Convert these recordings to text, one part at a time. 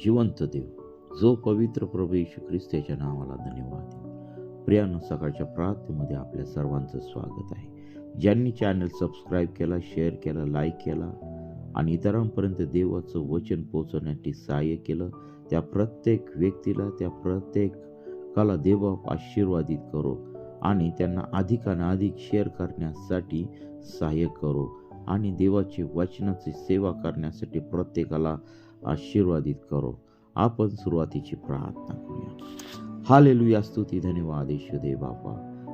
जिवंत देव, जो पवित्र प्रभू येशू ख्रिस्त याच्या नावाला धन्यवाद. प्रियानो, सकाळच्या प्रार्थनेमध्ये आपल्या सर्वांचं स्वागत आहे. ज्यांनी चॅनल सबस्क्राईब केला, शेअर केला, लाईक केला आणि इतरांपर्यंत देवाचं वचन पोहोचवण्यासाठी सहाय्य केलं, त्या प्रत्येक व्यक्तीला, त्या प्रत्येकाला देव आशीर्वादित करो आणि त्यांना अधिकाने अधिक शेअर करण्यासाठी सहाय्य करो आणि देवाची वचनाची सेवा करण्यासाठी प्रत्येकाला आशीर्वादित करो. आपण सुरुवातीची प्रार्थना करूया. हालेलुया, स्तुती, धन्यवाद येशू देव बापा.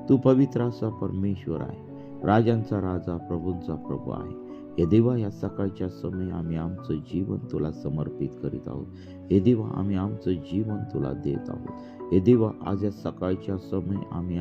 तू पवित्र असा परमेश्वर आहे, राजांचा राजा, प्रभूंचा प्रभू आहे. हे देवा, या सकाळच्या समय आम्ही आमचं जीवन तुला समर्पित करीत आहोत. हे देवा, आम्ही आमचं जीवन तुला देत आहोत. हे देवा, आज या सकाळच्या समय आम्ही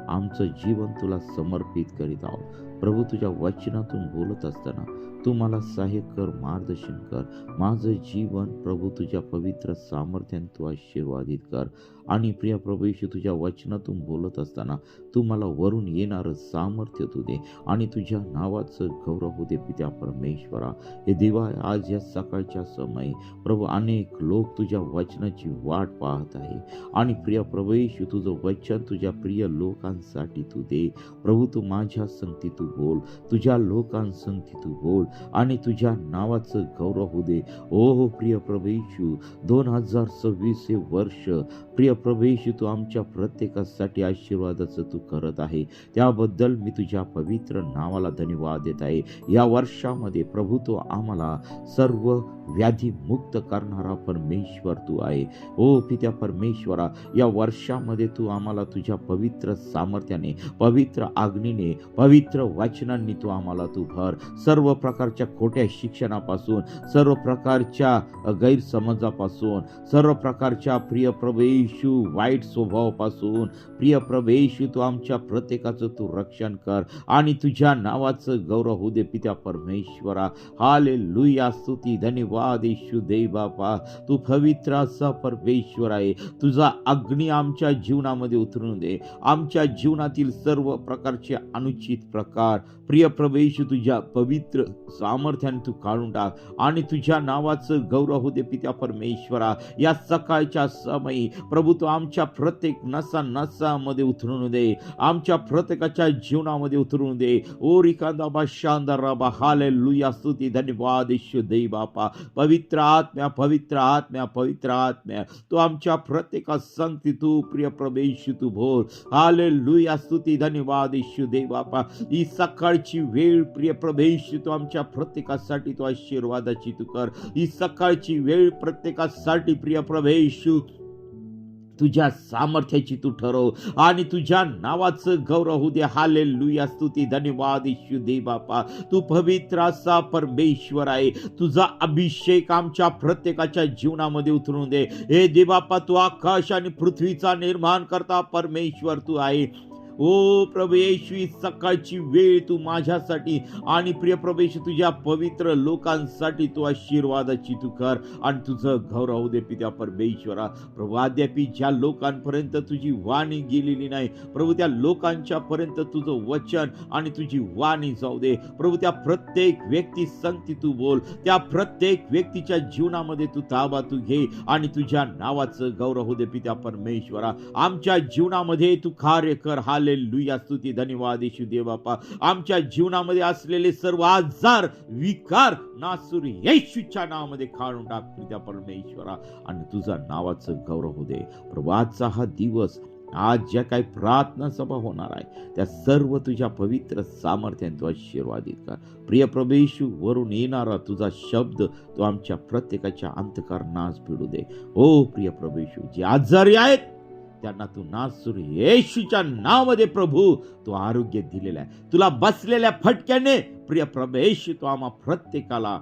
आमचं जीवन तुला समर्पित करीत आहोत. प्रभू, तुझ्या वचनातून बोलत असताना तू मला सहाय्य कर, मार्गदर्शन कर. माझं जीवन प्रभू तुझ्या पवित्र सामर्थ्याने तू आशीर्वादित कर. आणि प्रिय प्रभू येशू, तुझ्या वचनातून बोलत असताना तू मला वरून येणारं सामर्थ्य तू दे आणि तुझ्या नावाचं गौरव होऊ दे पित्या परमेश्वरा. हे देवा, आज या सकाळच्या समयी प्रभू अनेक लोक तुझ्या वचनाची वाट पाहत आहे आणि प्रिय प्रभू येशू, तुझं वचन तुझ्या प्रिय लोकांसाठी तू दे. प्रभू, तू माझ्या संगती तू बोल, तुझ्या लोकांसंगती तू बोल आणि तुझ्या नावाचं गौरव होऊ दे. ओ प्रिय प्रभू येशू, 2026 हे वर्ष प्रिय प्रभू येशू तू आमच्या प्रत्येकासाठी आशीर्वादाचं तू करत आहे, त्याबद्दल मी तुझ्या पवित्र नावाला धन्यवाद देत आहे. या वर्षामध्ये प्रभू तू आम्हाला सर्व व्याधी मुक्त करणारा परमेश्वर तू आहे. ओ पित्या परमेश्वरा, या वर्षामध्ये तू आम्हाला तुझ्या पवित्र सामर्थ्याने, पवित्र आज्ञेने, पवित्र वचनांनी तू आम्हाला तू भर. सर्व प्रकारच्या खोट्या शिक्षणापासून, सर्व प्रकारच्या गैरसमजापासून, सर्व प्रकारच्या प्रिय प्रभू येशू वाईट स्वभावापासून प्रिय प्रभू येशू तू आमच्या प्रत्येकाचं तू रक्षण कर आणि तुझ्या नावाचं गौरव होऊ दे पित्या परमेश्वरा. हालेलुया, स्तुती, धन्यवाद येशू देव बापा. तू पवित्र असा परमेश्वर आहे. तुझा अग्नी आमच्या जीवनामध्ये उतरून दे. आमच्या जीवनातील सर्व प्रकारचे अनुचित प्रकार प्रिय प्रभू येशू तुझ्या पवित्र सामर्थ्याने तू काढून टाक आणि तुझ्या नावाचं गौरव होऊ दे पित्या परमेश्वरा. या सकाळच्या समयी प्रभू तू आमच्या प्रत्येक नसामध्ये उतरून दे, आमच्या प्रत्येकाच्या जीवनामध्ये उतरून दे. ओ रिकांदा बा शांदा रबा. हालेलुया, स्तुती, धन्यवाद येशू देव बापा. पवित्र आत्म्या, पवित्र आत्म्या, पवित्र आत्म्या, तू आमच्या प्रत्येका संगती तू प्रिय प्रभू येशू तू बोल. हालेलुया, स्तुती, धन्यवाद येशू देव बापा. ही सकाळची वेळ प्रिय प्रभू येशू तू आमच्या प्रत्येकासाठी तू आशीर्वादाची तू कर. ही सकाळची वेळ प्रत्येकासाठी प्रिय प्रभू येशू तुझ्या सामर्थ्याची तू ठरव आणि तुझ्या नावाचं गौरव होऊ दे. हालेलुया, स्तुती, धन्यवाद येशू देव बापा. तू पवित्र असा परमेश्वर आहे. तुझा अभिषेक आमच्या प्रत्येकाच्या जीवनामध्ये उतरून दे. हे देव बापा, तू आकाश आणि पृथ्वीचा निर्माण करता परमेश्वर तू आहे. ओ प्रभू येशू, सकाळची वेळ तू माझ्यासाठी आणि प्रिय प्रभू येशू तुझ्या पवित्र लोकांसाठी तू आशीर्वादाची तू कर आणि तुझं गौरव होऊ दे पित्या परमेश्वरा. प्रभू, अद्याप ज्या लोकांपर्यंत तुझी वाणी गेलेली नाही प्रभू, त्या लोकांच्या पर्यंत तुझं वचन आणि तुझी वाणी जाऊ दे. प्रभू, त्या प्रत्येक व्यक्ती संगती तू बोल. त्या प्रत्येक व्यक्तीच्या जीवनामध्ये तू ताबा तू घे आणि तुझ्या नावाचं गौरव होऊ दे पित्या परमेश्वरा. आमच्या जीवनामध्ये तू कार्य कर. हालेलुया, स्तुती, धन्यवाद येशू देव बापा. आमच्या जीवनामध्ये असलेले सर्व आजार, विकार नासूर येशूच्या नावामध्ये काढून टाक पित्या परमेश्वरा आणि तुझा नावाचं गौरव होऊ दे. प्रभू, आजचा हा दिवस, आज ज्या काही प्रार्थना सभा होणार आहे त्या सर्व तुझ्या पवित्र सामर्थ्याने तू आशीर्वादित कर. प्रिय प्रभू येशू, वरून येणारा तुझा शब्द तो आमच्या प्रत्येकाच्या अंतःकरणास भिडू दे. ओ प्रिय प्रभू येशू, जे आजारी आहेत त्यांना तू नासूर येशूच्या नावामध्ये प्रभू तू आरोग्य दिलेलं आहे. तुला बसलेल्या फटक्याने प्रिय प्रभू येशू तू आम्हा प्रत्येकाला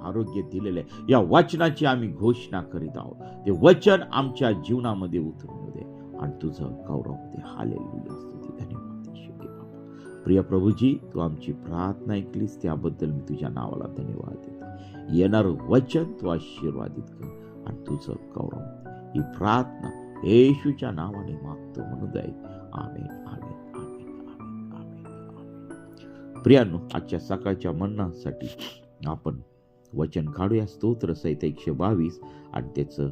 आरोग्य दिलेलं आहे. या वचनाची आम्ही घोषणा करीत आहोत. ते वचन आमच्या जीवनामध्ये उतरून दे आणि तुझं गौरव दे. हालेलुया, स्तुती, धन्यवाद येशू देव बापा. प्रिय प्रभूजी, तू आमची प्रार्थना ऐकलीस त्याबद्दल मी तुझ्या नावाला धन्यवाद देतो. येणारं वचन तू आशीर्वादित कर आणि तुझं गौरव दे. ही प्रार्थना येशूच्या नावाने मागतो म्हणून जाईल. आमेन, आमेन, आमेन, आमेन, आमेन, आमेन. प्रियांनो, आजच्या सकाळच्या मन्नासाठी आपण वचन काढूया स्तोत्र संहिता 122 आणि त्याचं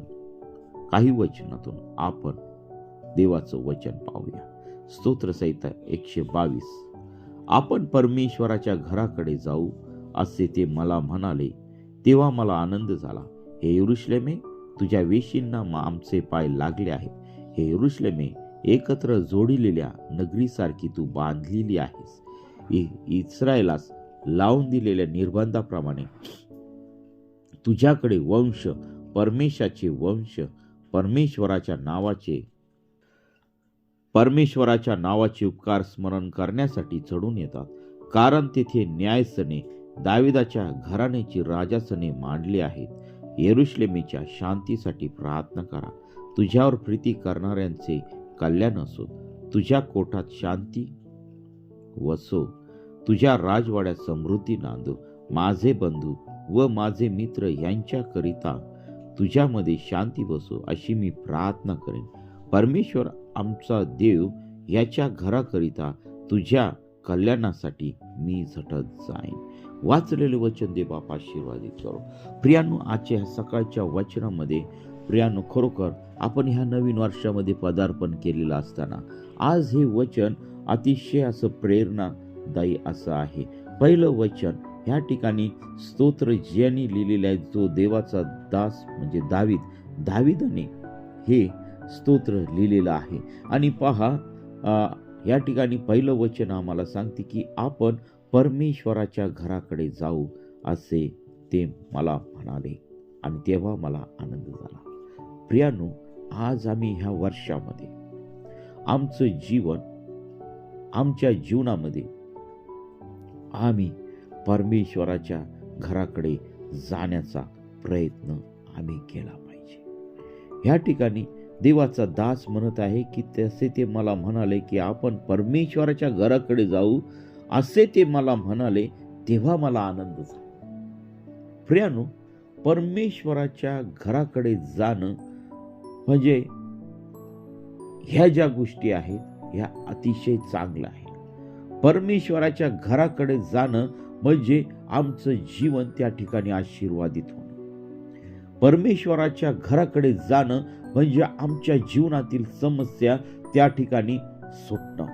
काही वचनातून आपण देवाचं वचन पाहूया. स्तोत्र संहिता 122. आपण परमेश्वराच्या घराकडे जाऊ असे ते मला म्हणाले, तेव्हा मला आनंद झाला. हे यरूशलेमे, तुझ्या वेशींना आमचे पाय लागले आहेत. हे यरूशलेमे, एकत्र जोडलेल्या नगरीसारखी तू बांधलेली आहेस. इस्रायलास लावून दिलेल्या निर्बंधाप्रमाणे तुझ्याकडे वंश, परमेशाचे वंश, परमेश्वराच्या नावाचे उपकार स्मरण करण्यासाठी चढून येतात. कारण तेथे न्यायसने, दाविदाच्या घराण्याची राजासने मांडली आहेत. यरूशलेमेच्या शांतीसाठी प्रार्थना करा. तुझ्यावर प्रीती करणाऱ्यांचे कल्याण असो. तुझ्या कोठात शांती वसो. तुझ्या राजवाड्यात समृद्धी नांदो. माझे बंधू व माझे मित्र यांच्याकरिता तुझ्यामध्ये शांती बसो, अशी मी प्रार्थना करेन. परमेश्वर आमचा देव याच्या घराकरिता तुझ्या कल्याणासाठी मी झटत जाईन. वाचलेले वचन दे बाप आशीर्वादित करो. प्रियांनो, आजच्या ह्या सकाळच्या वचनामध्ये प्रियांनो, खरोखर आपण ह्या नवीन वर्षामध्ये पदार्पण केलेलं असताना आज हे वचन अतिशय असं प्रेरणादायी असं आहे. पहिलं वचन ह्या ठिकाणी स्तोत्र ज्यांनी लिहिलेलं आहे, जो देवाचा दास म्हणजे दाविदाने हे स्तोत्र लिहिलेलं आहे. आणि पहा, या ठिकाणी पहिलं वचन आम्हाला सांगते की आपण परमेश्वराच्या घराकडे जाऊ असे ते मला म्हणाले आणि तेव्हा मला आनंद झाला. प्रियांनो, आज आम्ही ह्या वर्षामध्ये आमच्या जीवनामध्ये आम्ही परमेश्वराच्या घराकडे जाण्याचा प्रयत्न आम्ही केला पाहिजे. या ठिकाणी देवाचा दास म्हणत आहे की तसे ते मला म्हणाले की आपण परमेश्वराच्या घराकडे जाऊ असे ते मला म्हणाले, तेव्हा मला आनंद झाला. प्रियांनो, परमेश्वराच्या घराकडे जाणं म्हणजे ह्या ज्या गोष्टी आहेत ह्या अतिशय चांगलं आहे. परमेश्वराच्या घराकडे जाणं म्हणजे आमचं जीवन त्या ठिकाणी आशीर्वादित होणं. परमेश्वराच्या घराकडे जाणं म्हणजे आमच्या जीवनातील समस्या त्या ठिकाणी सुटणं.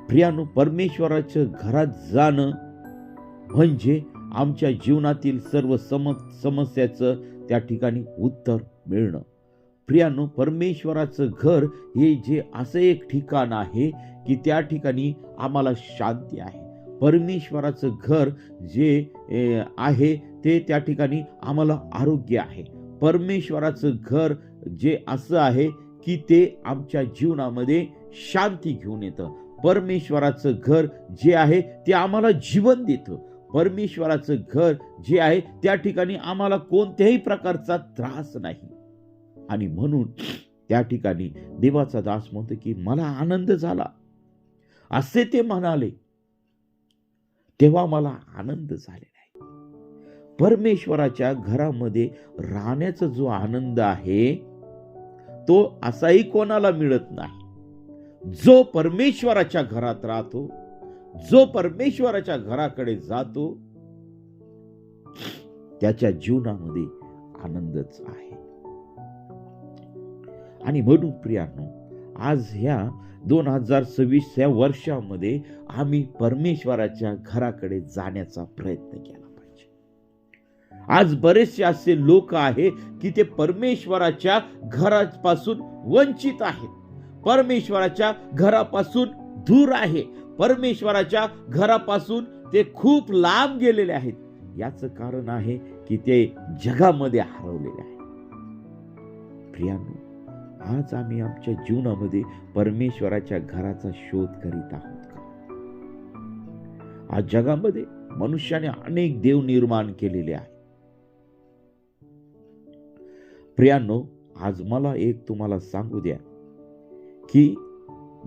प्रियांनो, परमेश्वराच्या घरात जाणं म्हणजे आमच्या जीवनातील सर्व समस्याचं त्या ठिकाणी उत्तर मिळणं. प्रियांनो, परमेश्वराचं घर हे जे असं एक ठिकाण आहे की त्या ठिकाणी आम्हाला शांती आहे. परमेश्वराचं घर जे आहे ते त्या ठिकाणी आम्हाला आरोग्य आहे. परमेश्वराचं घर जे असं आहे की ते आमच्या जीवनामध्ये शांती घेऊन येतं. परमेश्वराचं घर जे आहे ते आम्हाला जीवन देतं. परमेश्वराचं घर जे आहे त्या ठिकाणी आम्हाला कोणत्याही प्रकारचा त्रास नाही. आणि म्हणून त्या ठिकाणी देवाचा दास म्हणतो की मला आनंद झाला असे ते म्हणाले, तेव्हा मला आनंद झालेला आहे. परमेश्वराच्या घरामध्ये राहण्याचा जो आनंद आहे तो असाही कोणाला मिळत नाही. जो परमेश्वराच्या घरात राहतो, जो परमेश्वराच्या घराकडे जातो, त्याच्या जीवनामध्ये आनंदच आहे. आणि म्हणून प्रियांनो, आज ह्या 2026 या वर्षामध्ये आम्ही परमेश्वराच्या घराकडे जाण्याचा प्रयत्न केला पाहिजे. आज बरेचसे असे लोक आहे की ते परमेश्वराच्या घरापासून वंचित आहेत, परमेश्वराच्या घरापासून दूर आहे, परमेश्वराच्या घरापासून ते खूप लांब गेलेले आहेत. याचं कारण आहे की ते जगामध्ये हरवलेले आहेत. प्रियांनो, आज आम्ही आमच्या जीवनामध्ये परमेश्वराच्या घराचा शोध करीत आहोत का? आज जगामध्ये मनुष्याने अनेक देव निर्माण केलेले आहेत. प्रियांनो, आज मला एक तुम्हाला सांगू द्या की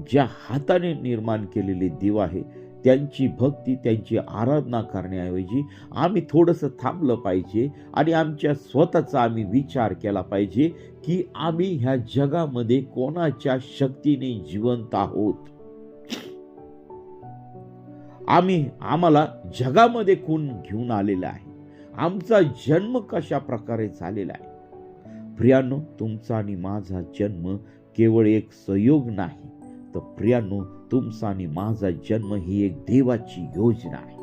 ज्या हाताने निर्माण केलेले देव आहे त्यांची भक्ती, त्यांची आराधना करण्याऐवजी आम्ही थोडंसं थांबलं पाहिजे आणि आमच्या स्वतःचा आम्ही विचार केला पाहिजे की आम्ही ह्या जगामध्ये कोणाच्या शक्तीने जिवंत आहोत. आम्हाला जगामध्ये कोण घेऊन आलेलं आहे, आमचा जन्म कशा प्रकारे झालेला आहे. प्रियांनो, तुमचा आणि माझा जन्म केवळ एक संयोग नाही, तर प्रियांनो, तुमचा आणि माझा जन्म ही एक देवाची योजना आहे.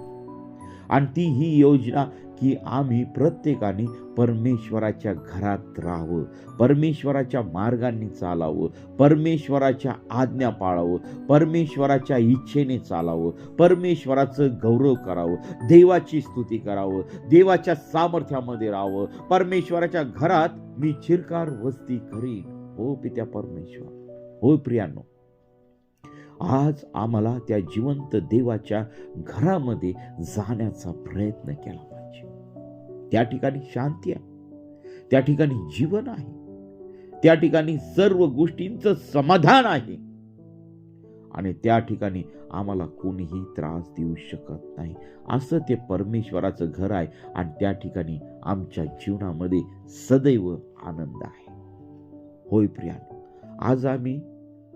आणि ती ही योजना की आम्ही प्रत्येकाने परमेश्वराच्या घरात राहावं, परमेश्वराच्या मार्गांनी चालावं, परमेश्वराच्या आज्ञा पाळावं, परमेश्वराच्या इच्छेने चालावं, परमेश्वराचं गौरव करावं, देवाची स्तुती करावं, देवाच्या सामर्थ्यामध्ये राहावं. परमेश्वराच्या घरात मी चिरकार वस्ती करीन. हो पित्या परमेश्वर. हो प्रियांनो, आज आम्हाला त्या जिवंत देवाच्या घरामध्ये जाण्याचा प्रयत्न केला पाहिजे. त्या ठिकाणी शांती आहे, त्या ठिकाणी जीवन आहे, त्या ठिकाणी सर्व गोष्टींचं समाधान आहे आणि त्या ठिकाणी आम्हाला कोणीही त्रास देऊ शकत नाही. असं ते परमेश्वराचं घर आहे आणि त्या ठिकाणी आमच्या जीवनामध्ये सदैव आनंद आहे. होय प्रियानो, आज आम्ही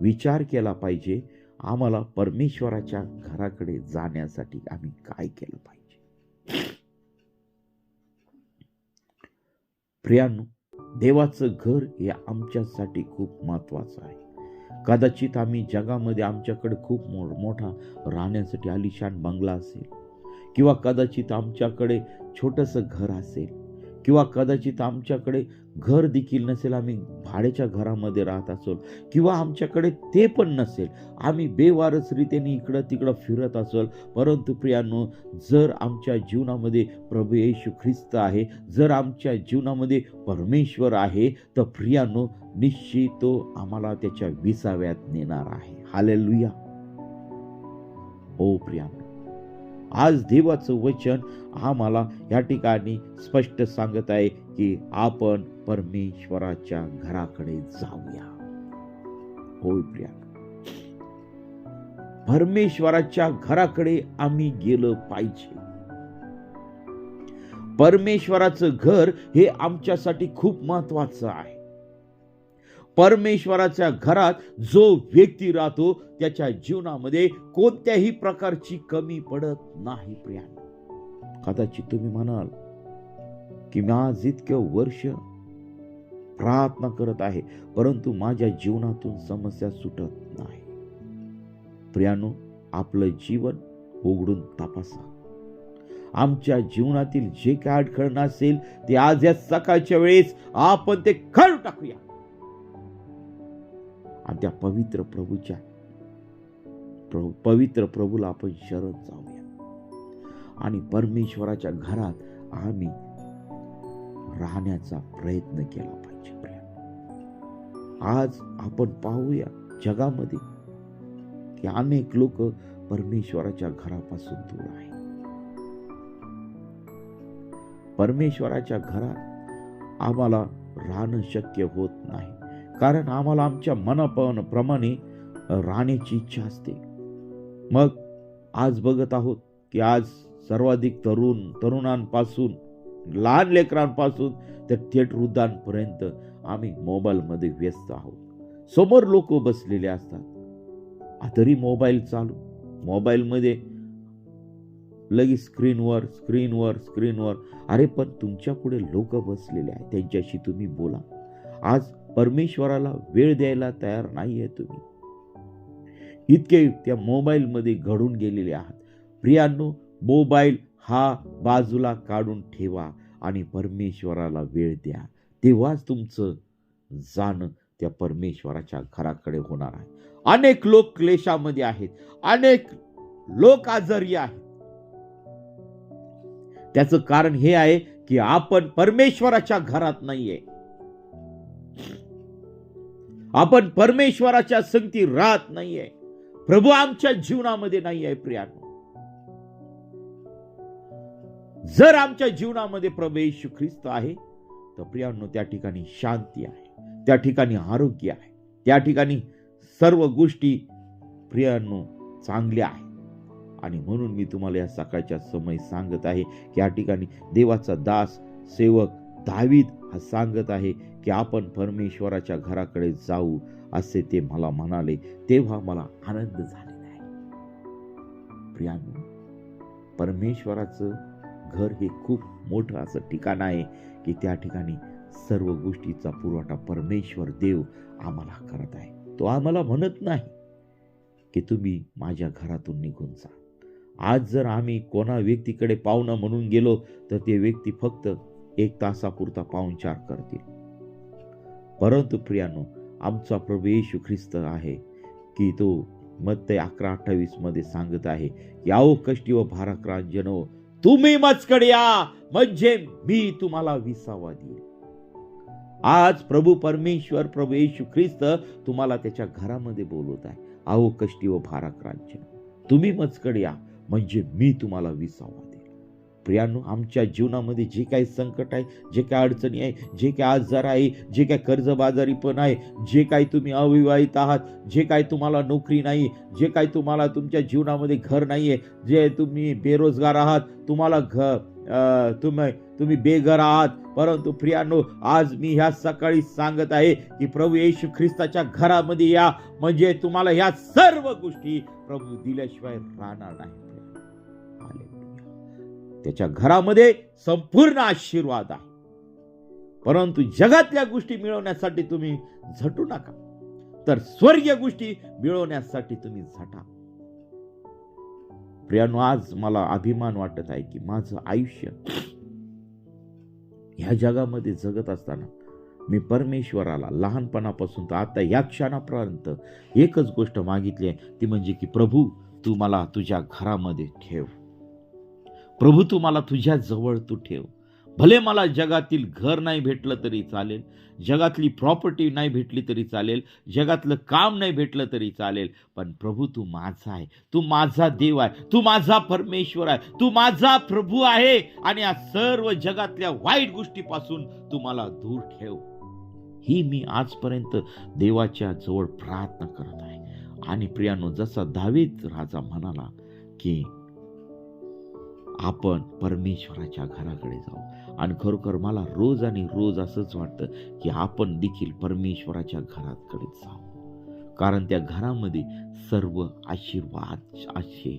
विचार केला पाहिजे आम्हाला परमेश्वराच्या घराकडे जाण्यासाठी आम्ही काय केलं पाहिजे. प्रियांनो, देवाचं घर हे आमच्यासाठी खूप महत्वाचं आहे. कदाचित आम्ही जगामध्ये आमच्याकडे खूप मोठा राहण्यासाठी आलिशान बंगला असेल, किंवा कदाचित आमच्याकडे छोटंसं घर असेल, किंवा कदाचित आमच्याकडे घर देखील नसेल, आम्ही भाड्याच्या घरामध्ये राहत असो, किंवा आमच्याकडे ते पण नसेल, आम्ही बेवारस रीतीने इकडं तिकडं फिरत असो. परंतु प्रियांनो, जर आमच्या जीवनामध्ये प्रभू येशू ख्रिस्त आहे, जर आमच्या जीवनामध्ये परमेश्वर आहे, तर प्रियांनो, निश्चित तो आम्हाला त्याच्या विसाव्यात नेणार आहे. हालेलुया. हो प्रियांनो, आज देवाचं वचन आम्हाला या ठिकाणी स्पष्ट सांगत आहे की आपण परमेश्वराच्या घराकडे जाऊया. होय प्रियांनो, परमेश्वराच्या घराकडे आम्ही गेलं पाहिजे. परमेश्वराचं घर हे आमच्यासाठी खूप महत्वाचं आहे. परमेश्वराच्या घरात जो व्यक्ती राहतो त्याच्या जीवनामध्ये कोणत्याही प्रकारची कमी पडत नाही. प्रियांनो, कदाचित तुम्ही म्हणाल की मी आज इतकं वर्ष प्रार्थना करत आहे, परंतु माझ्या जीवनातून समस्या सुटत नाही. प्रियांनो, आपलं जीवन उघडून तपासा. आमच्या जीवनातील जे काय अडखळण असेल ते आज या सकाळच्या वेळेस आपण ते काढून टाकूया आणि त्या पवित्र प्रभूला आपण शरण जाऊया आणि परमेश्वराच्या घरात आम्ही राहण्याचा प्रयत्न केला पाहिजे. आज आपण पाहूया जगामध्ये की अनेक लोक परमेश्वराच्या घरापासून दूर आहेत. परमेश्वराच्या घरात आम्हाला राहणं शक्य होत नाही, कारण आम्हाला आमच्या मनाप्रमाणे राहण्याची इच्छा असते. मग आज बघत आहोत की आज सर्वाधिक तरुणांपासून, लहान लेकरांपासून तर थेट वृद्धांपर्यंत आम्ही मोबाईलमध्ये व्यस्त आहोत. समोर लोक बसलेले असतात, तरी मोबाईल चालू, मोबाईलमध्ये लगेच स्क्रीनवर. अरे पण तुमच्या पुढे लोक बसलेले आहेत, त्यांच्याशी तुम्ही बोला. आज परमेश्वराला वेळ द्यायला तयार नाहीये तुम्ही, इतके त्या मोबाईलमध्ये घडून गेलेले आहात. प्रियांनो, मोबाईल हा बाजूला काढून ठेवा आणि परमेश्वराला वेळ द्या. तेव्हाच तुमचं जाणं त्या परमेश्वराच्या घराकडे होणार आहे. अनेक लोक क्लेशामध्ये आहेत, अनेक लोक आजारी आहेत. त्याचं कारण हे आहे की आपण परमेश्वराच्या घरात नाहीये, आपण परमेश्वराच्या संगती राहत नाहीये, प्रभू आमच्या जीवनामध्ये नाहीये. प्रियांनो, जर आमच्या जीवनामध्ये प्रभू येशू ख्रिस्त आहे तर प्रियांनो, त्या ठिकाणी शांती आहे, त्या ठिकाणी आरोग्य आहे, त्या ठिकाणी सर्व गोष्टी प्रियांनो चांगल्या आहेत. आणि म्हणून मी तुम्हाला या सकाळच्या समय सांगत आहे की या ठिकाणी देवाचा दास सेवक दावीद हा सांगत आहे की आपण परमेश्वराच्या घराकडे जाऊ, असे ते मला म्हणाले, तेव्हा मला आनंद झालेला आहे. प्रियांनो, परमेश्वराचं घर हे खूप मोठं असं ठिकाण आहे की त्या ठिकाणी सर्व गोष्टीचा पुरवठा परमेश्वर देव आम्हाला करत आहे. तो आम्हाला म्हणत नाही की तुम्ही माझ्या घरातून निघून जा. आज जर आम्ही कोणा व्यक्तीकडे पाहुणं म्हणून गेलो तर ते व्यक्ती फक्त 1 तासापुरता पाहुणचार करतील. परंतु प्रियानो, आमचा प्रभू येशू ख्रिस्त आहे की तो मत्तई 11:28 मध्ये सांगत आहे की आओ कष्टी व भाराक्रांत जनो, तुम्ही माझ्याकडे या, म्हणजे मी तुम्हाला विसावा देईल. आज प्रभू परमेश्वर, प्रभू येशू ख्रिस्त तुम्हाला त्याच्या घरामध्ये बोलवत आहे. आओ कष्टी व भाराक्रांत जनो, तुम्ही माझ्याकडे या, म्हणजे मी तुम्हाला विसावा देईल. प्रियानो, आमच्या जीवनामध्ये जे काही संकट आहे, जे काही अडचणी आहे, जे काही आजार आहे, जे काही कर्जबाजारी पण आहे, जे काही तुम्ही अविवाहित आहात, जे काही तुम्हाला नोकरी नाही, जे काही तुम्हाला तुमच्या जीवनामध्ये घर नाहीये, जे तुम्ही बेरोजगार आहात, तुम्हाला तुम्ही बेघर आहात, परंतु प्रियानो, आज मी ह्या सकाळी सांगत आहे की प्रभू येशू ख्रिस्ताच्या घरामध्ये या, म्हणजे तुम्हाला ह्या सर्व गोष्टी प्रभू दिल्याशिवाय राहणार नाही. त्याच्या घरामध्ये संपूर्ण आशीर्वाद आहे. परंतु जगातल्या गोष्टी मिळवण्यासाठी तुम्ही झटू नका, तर स्वर्गीय गोष्टी मिळवण्यासाठी तुम्ही झटा. प्रियानो, आज मला अभिमान वाटत आहे की माझं आयुष्य ह्या जगामध्ये जगत असताना मी परमेश्वराला लहानपणापासून तर आता या क्षणापर्यंत एकच गोष्ट मागितली आहे, ती म्हणजे की प्रभू तू मला तुझ्या घरामध्ये ठेव. प्रभू तू मला तुझ्या जवळ तू ठेव. भले मला जगातील घर नाही भेटलं तरी चालेल, जगातली प्रॉपर्टी नाही भेटली तरी चालेल, जगातलं काम नाही भेटलं तरी चालेल, पण प्रभू तू माझा आहे, तू माझा देव आहे, तू माझा परमेश्वर आहे, तू माझा प्रभू आहे, आणि या सर्व जगातल्या वाईट गोष्टीपासून तू मला दूर ठेव. ही मी आजपर्यंत देवाच्या जवळ प्रार्थना करत आहे. आणि प्रियानो, जसा दावीद राजा म्हणाला की आपण परमेश्वराच्या घराकडे जाऊ, आणि खरोखर मला रोज आणि रोज असंच वाटतं की आपण देखील परमेश्वराच्या घराकडे जाऊ, कारण त्या घरामध्ये सर्व आशीर्वादच आहे,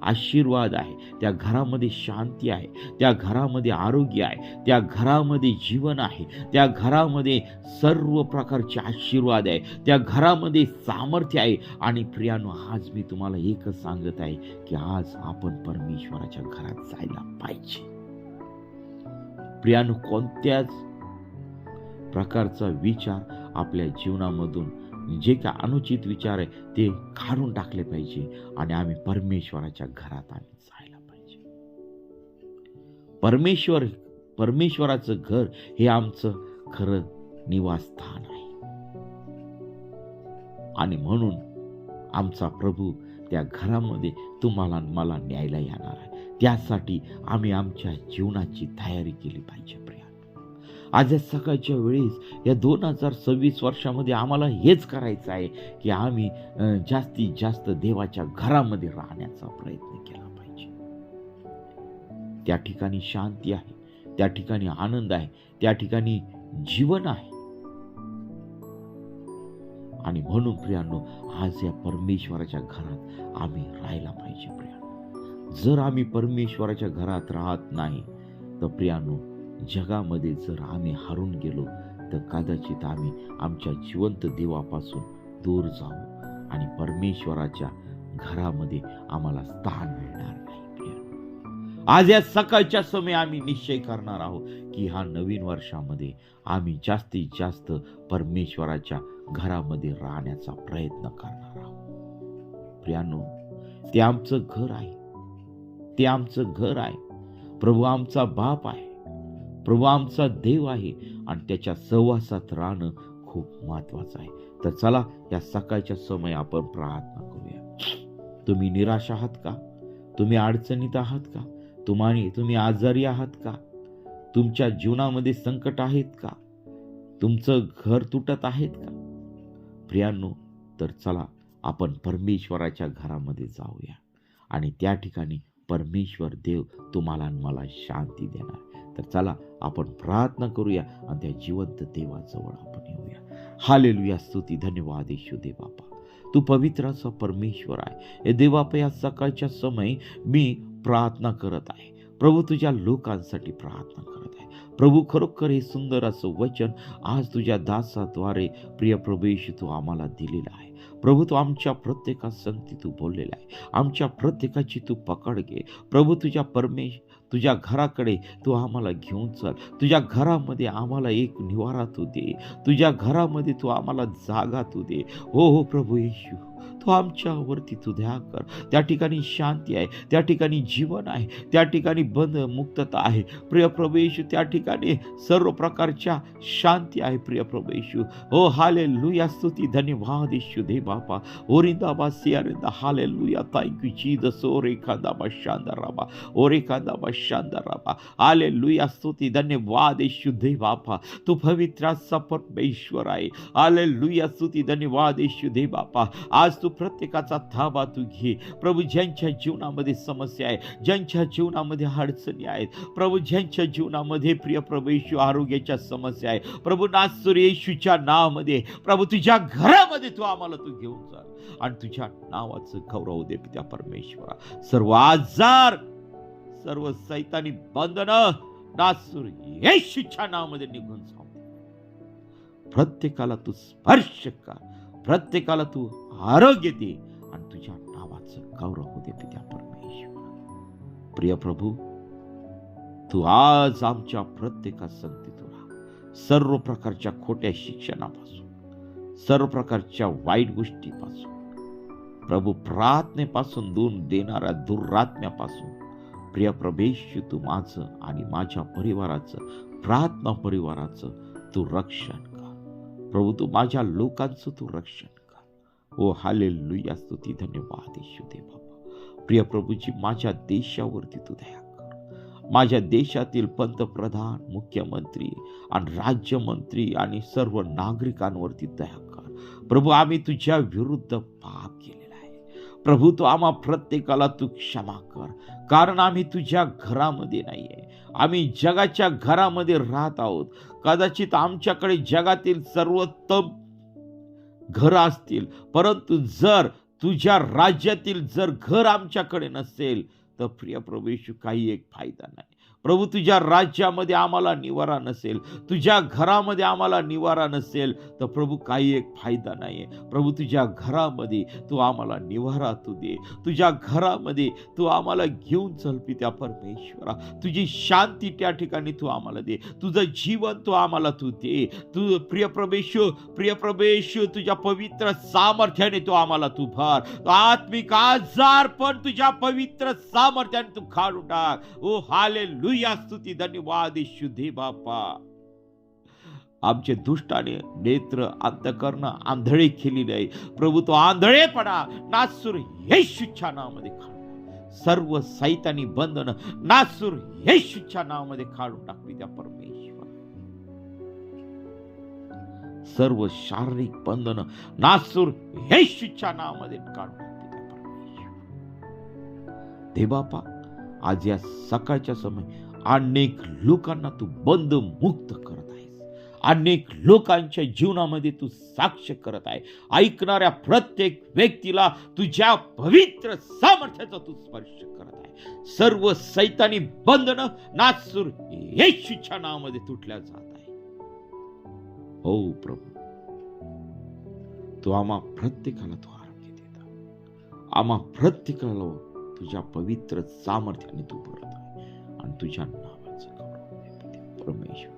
आशीर्वाद आहे. त्या घरामध्ये शांती आहे, त्या घरामध्ये आरोग्य आहे, त्या घरामध्ये जीवन आहे, त्या घरामध्ये सर्व प्रकारचे आशीर्वाद आहे, त्या घरामध्ये सामर्थ्य आहे. आणि प्रियानो, आज मी तुम्हाला एकच सांगत आहे की आज आपण परमेश्वराच्या घरात जायला पाहिजे. प्रियानो, कोणत्याच प्रकारचा विचार आपल्या जीवनामधून, जे काय अनुचित विचार आहे ते काढून टाकले पाहिजे, आणि आम्ही परमेश्वराच्या घरात जायला पाहिजे. परमेश्वराचं घर हे आमचं खरं निवासस्थान आहे, आणि म्हणून आमचा प्रभू त्या घरामध्ये तुम्हाला मला न्यायला येणार आहे. त्यासाठी आम्ही आमच्या जीवनाची तयारी केली पाहिजे. आज या सकाळच्या वेळेस या 2026 वर्षामध्ये आम्हाला हेच करायचं आहे की आम्ही जास्तीत जास्त देवाच्या घरामध्ये राहण्याचा प्रयत्न केला पाहिजे. त्या ठिकाणी शांती आहे, त्या ठिकाणी आनंद आहे, त्या ठिकाणी जीवन आहे. आणि म्हणून प्रियानो, आज या परमेश्वराच्या घरात आम्ही राहायला पाहिजे. प्रियानो, जर आम्ही परमेश्वराच्या घरात राहत नाही तर प्रियानो, जगामध्ये जर आम्ही हारून गेलो तर कदाचित आम्ही आमच्या जिवंत देवापासून दूर जाऊ, आणि परमेश्वराच्या घरामध्ये आम्हाला स्थान मिळणार नाही. आज या सकाळच्या समय आम्ही निश्चय करणार आहोत की ह्या नवीन वर्षामध्ये आम्ही जास्तीत जास्त परमेश्वराच्या घरामध्ये राहण्याचा प्रयत्न करणार आहोत. प्रियानो, ते आमचं घर आहे, ते आमचं घर आहे. प्रभू आमचा बाप आहे, प्रभू आमचा देव आहे, आणि त्याच्या सहवासात राहणं खूप महत्वाचं आहे. तर चला, या सकाळच्या समय आपण प्रार्थना करूया. तुम्ही निराश आहात का? तुम्ही अडचणीत आहात का? तुम्ही आजारी आहात का? तुमच्या जीवनामध्ये संकट आहेत का? तुमचं घर तुटत आहेत का? प्रियांनो, तर चला आपण परमेश्वराच्या घरामध्ये जाऊया, आणि त्या ठिकाणी परमेश्वर देव तुम्हाला आणि मला शांती देणार. तर चला आपण प्रार्थना करूया, आणि त्या जिवंत देवाजवळ आपण येऊया. हालेलुया, स्तुती, धन्यवाद येशू दे बापा, तू पवित्र असा परमेश्वर आहे. हे देवापा, या सकाळच्या समय मी प्रार्थना करत आहे. प्रभू तुझ्या लोकांसाठी प्रार्थना करत आहे. प्रभू खरोखर हे सुंदर असं वचन आज तुझ्या दासाद्वारे प्रिय प्रभू येशू तू आम्हाला दिलेलं आहे. प्रभू तू आमच्या प्रत्येकासंगती तू बोललेला आहे. आमच्या प्रत्येकाची तू पकड घे. प्रभू तुझ्या घराकडे तू आम्हाला घेऊन चल. तुझ्या घरामध्ये आम्हाला एक निवारा तू दे. तुझ्या घरामध्ये तू आम्हाला जागा तू दे. हो प्रभू येशू, तू आमच्यावरती तू दया कर. त्या ठिकाणी शांती आहे, त्या ठिकाणी जीवन आहे, त्या ठिकाणी मुक्तता आहे प्रिय प्रभू येशू. त्या ठिकाणी सर्व प्रकारच्या शांती आहे प्रिय प्रभू येशू. हो हालेलुया, स्तुती धन्यवाद येशू दे बापा. ओरिंदा सियारिंदा हालेलुया. Thank you Jesus. ओरेखादा शांदाराबा, ओरेखादा शांदाराबा. हालेलुया, स्तुती धन्यवाद येशू दे बापा. तू पवित्राचा परमेश्वर आहे. हालेलुया, स्तुती धन्यवाद येशू दे बापा. आज तू प्रत्येकाचा ताबा तू घे प्रभू. ज्यांच्या जीवनामध्ये समस्या आहे, ज्यांच्या जीवनामध्ये अडचणी आहेत प्रभू, ज्यांच्या जीवनामध्ये प्रिय प्रभू येशू आरोग्याच्या समस्या आहे प्रभू, नासरी येशूच्या नावामध्ये प्रभू तुझ्या घरामध्ये तू आम्हाला तू घेऊन जा आणि तुझ्या नावाचं गौरव दे पित्या परमेश्वरा. सर्व आजार, सर्व सैतानी बंधन नासरी येशूच्या नावामध्ये निघून जाऊ. प्रत्येकाला तू स्पर्श कर, प्रत्येकाला तू आरोग्य दे आणि तुझ्या नावाचं गौरव दे पित्या परमेश्वर. प्रिय प्रभू, तू आज आमच्या प्रत्येकासंगती तुला सर्व प्रकारच्या खोट्या शिक्षणापासून, सर्व प्रकारच्या वाईट गोष्टीपासून प्रभू, प्रार्थनेपासून दूर देणाऱ्या दुरात्म्यापासून प्रिय प्रभेश तू माझं आणि माझ्या परिवाराचं, प्रार्थना परिवाराचं तू रक्षण कर प्रभू. तू माझ्या लोकांचं तू रक्षण कर. ओ हालेलुया, स्तुती धन्यवाद येशू दे बाबा. प्रिय प्रभूजी, माझ्या देशावरती तू दया कर. माझ्या देशातील पंतप्रधान, मुख्यमंत्री आणि राज्यमंत्री आणि सर्व नागरिकांवरती दया कर प्रभू. आम्ही तुझ्या विरुद्ध पाप केलेला आहे प्रभू. तू आम्हा प्रत्येकाला तू क्षमा कर, कारण आम्ही तुझ्या घरामध्ये नाही आहे, आम्ही जगाच्या घरामध्ये राहत आहोत. कदाचित आमच्याकडे जगातील सर्वोत्तम घर असतील, परंतु जर तुझ्या राज्यातील जर घर आमच्याकडे नसेल तर प्रिय प्रभू येशू काही एक फायदा नाही प्रभू. तुझ्या राज्यामध्ये आम्हाला निवारा नसेल, तुझ्या घरामध्ये आम्हाला निवारा नसेल तर प्रभू काही एक फायदा नाही आहे प्रभू. तुझ्या घरामध्ये तू आम्हाला निवारा तू दे. तुझ्या घरामध्ये तू आम्हाला घेऊन चल पित्या परमेश्वरा. तुझी शांती त्या ठिकाणी तू आम्हाला दे. तुझं जीवन तू आम्हाला तू दे. तू प्रिय प्रभेश तुझ्या पवित्र सामर्थ्याने तू आम्हाला तू भर. आत्मिक आजार पण तुझ्या पवित्र सामर्थ्याने तू काढून टाक. ओ हालेलुया, स्तुती धन्यवाद येशू दे बापा. आमचे दुष्टाने नेत्र अंतःकरण आंधळे केलेले आहे प्रभू. तो आंधळेपणा नासूर येशूच्या नावामध्ये काढून, सर्व सैतानी बंधन नासूर येशूच्या नावामध्ये काढून टाक पित्या परमेश्वर. सर्व शारीरिक बंधन नासूर येशूच्या नावामध्ये काढून टाक पित्या परमेश्वर. दे बापा, आज या सकाळच्या समय अनेक लोकांना तू बंद मुक्त करत आहेस. अनेक लोकांच्या जीवनामध्ये तू साक्ष करत आहे. ऐकणाऱ्या प्रत्येक व्यक्तीला तुझ्या पवित्र सामर्थ्याचा तू स्पर्श करत आहे. सर्व सैतानी बंधन नासूर येशूच्या नावामध्ये तुटल्या जात आहे. हो प्रभू, तू आम्हा प्रत्येकाला तू आरोग्य देता. आम्हा प्रत्येकाला तुझ्या पवित्र सामर्थ्याने तू भरत आहे आणि तुझ्या नावाचं गौरव दे परमेश्वर.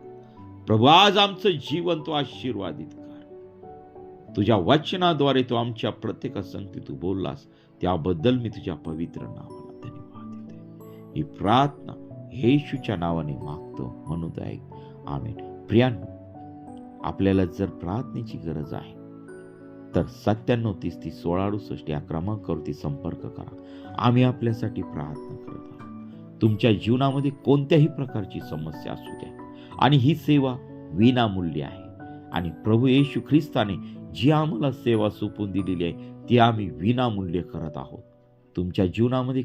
प्रभू, आज आमचं जीवन तू आशीर्वादित कर. तुझ्या वचनाद्वारे तू आमच्या प्रत्येकासंगती तू बोललास, त्याबद्दल मी तुझ्या पवित्र नावाला धन्यवाद देते. ही प्रार्थना येशूच्या नावाने मागतो म्हणून ऐक. आमेन. प्रियांनो, आपल्याला जर प्रार्थनेची गरज आहे तर 9730301668 या क्रमांकावरती संपर्क करा. आम्ही आपल्यासाठी प्रार्थना करत आहोत. तुमच्या जीवनामध्ये कोणत्याही प्रकारची समस्या असू द्या, आणि ही सेवा विनामूल्य आहे. आणि प्रभू येशू ख्रिस्ताने जी आम्हाला सेवा सोपवून दिलेली आहे ती आम्ही विनामूल्य करत आहोत. तुमच्या जीवनामध्ये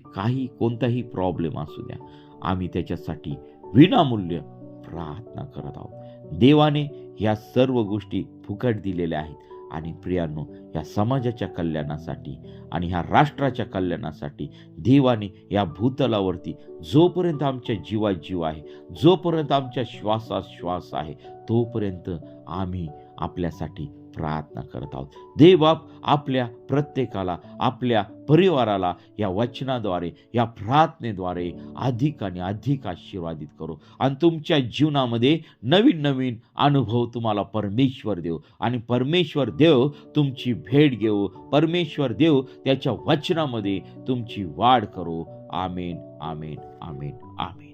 कोणताही प्रॉब्लेम असू द्या, आम्ही त्याच्यासाठी विनामूल्य प्रार्थना करत आहोत. देवाने ह्या सर्व गोष्टी फुकट दिलेल्या आहेत. आणि प्रियांनो, या समाजाच्या कल्याणासाठी आणि ह्या राष्ट्राच्या कल्याणासाठी देवाने या भूतलावरती जोपर्यंत आमच्या जीवात जीव आहे, जोपर्यंत आमच्या श्वासात श्वास आहे, तोपर्यंत आम्ही आपल्यासाठी प्रार्थना करत आहोत. देवबाप आपल्या प्रत्येकाला, आपल्या परिवाराला या वचनाद्वारे, या प्रार्थनेद्वारे अधिक आणि अधिक आशीर्वादित करो आणि तुमच्या जीवनामध्ये नवीन नवीन अनुभव तुम्हाला परमेश्वर देव आणि परमेश्वर देव तुमची भेट घेऊ. परमेश्वर देव त्याच्या वचनामध्ये तुमची वाढ करो. आमेन, आमेन, आमेन, आमेन.